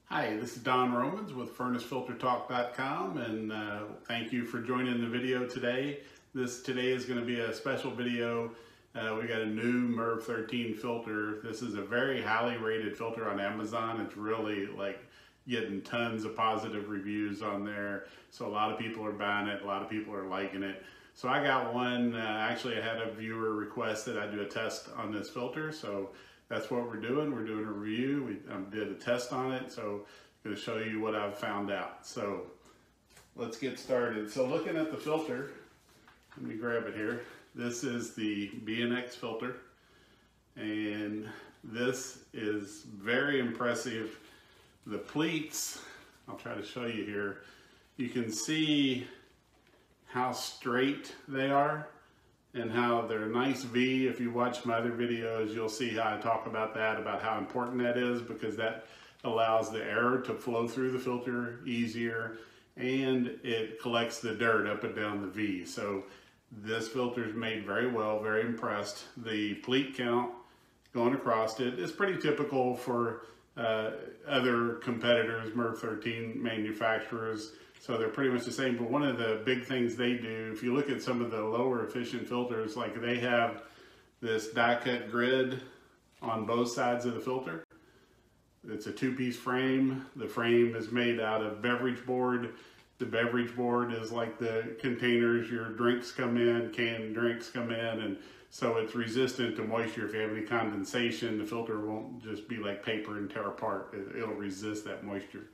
Hi, this is Don Romans with FurnaceFilterTalk.com, and thank you for joining the video today. Today is going to be a special video. We got a new MERV 13 filter. This is a very highly rated filter on Amazon. It's really like getting tons of positive reviews on there. So a lot of people are buying it. A lot of people are liking it. So I got one. Actually, I had a viewer request that I do a test on this filter. So that's what we're doing. We're doing a review. We did a test on it, so I'm going to show you what I've found out. So let's get started. So looking at the filter, let me grab it here. This is the BNX filter, and this is very impressive. The pleats, I'll try to show you here. You can see how straight they are and how they're a nice V. If you watch my other videos, you'll see how I talk about that, about how important that is, because that allows the air to flow through the filter easier, and it collects the dirt up and down the V. So this filter is made very well, very impressed. The pleat count going across it is pretty typical for other competitors, MERV 13 manufacturers. So they're pretty much the same, but one of the big things they do, if you look at some of the lower efficient filters, like they have this die-cut grid on both sides of the filter. It's a two-piece frame. The frame is made out of beverage board. The beverage board is like the containers your drinks come in, canned drinks come in, and so it's resistant to moisture. If you have any condensation, the filter won't just be like paper and tear apart. It'll resist that moisture.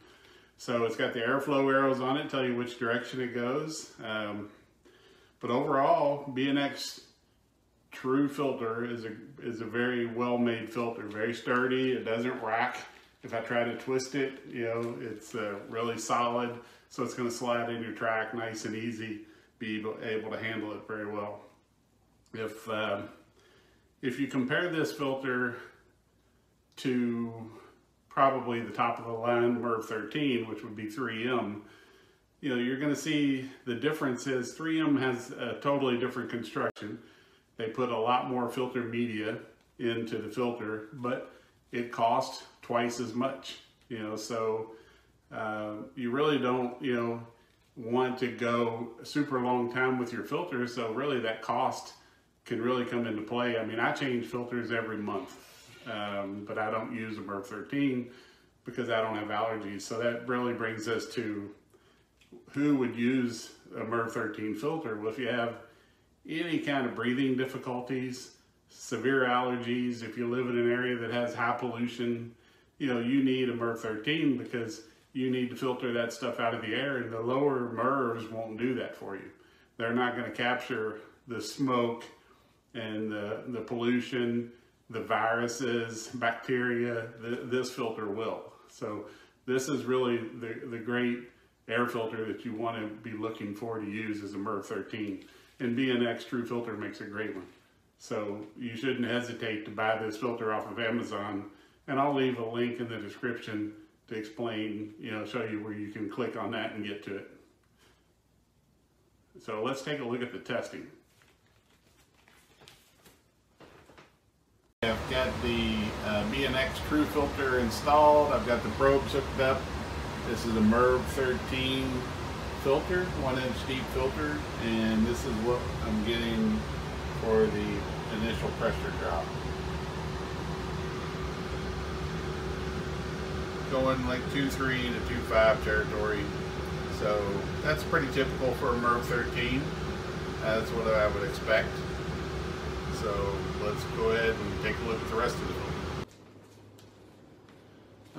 So it's got the airflow arrows on it, tell you which direction it goes. But overall, BNX TruFilter is a very well-made filter, very sturdy. It doesn't rack. If I try to twist it, it's really solid. So it's going to slide in your track nice and easy, be able to handle it very well. If you compare this filter to probably the top of the line MERV 13, which would be 3M, you're going to see the difference is 3M has a totally different construction. They put a lot more filter media into the filter, but it costs twice as much. So you really don't want to go a super long time with your filter. So really that cost can really come into play. I mean, I change filters every month. But I don't use a MERV 13 because I don't have allergies. So that really brings us to who would use a MERV 13 filter. Well, if you have any kind of breathing difficulties, severe allergies, if you live in an area that has high pollution, you need a MERV 13 because you need to filter that stuff out of the air, and the lower MERVs won't do that for you. They're not going to capture the smoke and the pollution, the viruses, bacteria. This filter will. So this is really the great air filter that you want to be looking for to use as a MERV 13. And BNX TruFilter makes a great one. So you shouldn't hesitate to buy this filter off of Amazon. And I'll leave a link in the description to explain, show you where you can click on that and get to it. So let's take a look at the testing. I've got the BNX TruFilter installed. I've got the probes hooked up. This is a MERV 13 filter, 1-inch deep filter, and this is what I'm getting for the initial pressure drop. Going like 2.3 to 2.5 territory. So that's pretty typical for a MERV 13. That's what I would expect. So let's go ahead and take a look at the rest of the filter.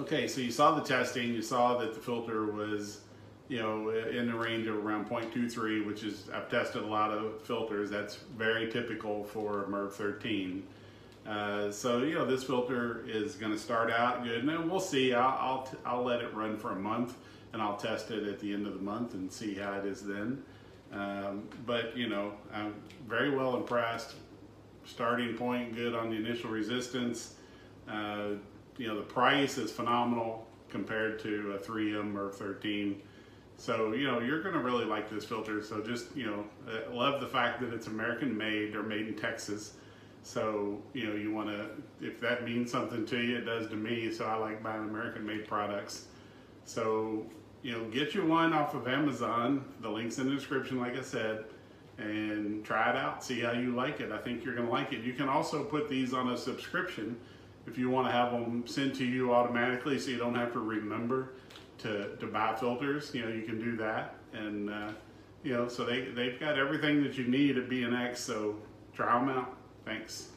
Okay, so you saw the testing. You saw that the filter was, in the range of around 0.23, which is, I've tested a lot of filters. That's very typical for MERV 13. So this filter is going to start out good, and then we'll see. I'll let it run for a month, and I'll test it at the end of the month and see how it is then. But I'm very well impressed. Starting point good on the initial resistance. The price is phenomenal compared to a 3M MERV 13. So you're going to really like this filter. So just love the fact that it's American made. They're made in Texas. So you want to, if that means something to you, it does to me. So I like buying American made products. So, you know, get you one off of Amazon. The link's in the description, like I said, and try it out. See how you like it. I think you're going to like it. You can also put these on a subscription if you want to have them sent to you automatically, so you don't have to remember to buy filters. You know, you can do that. And you know, so they've got everything that you need at BNX. So try them out. Thanks.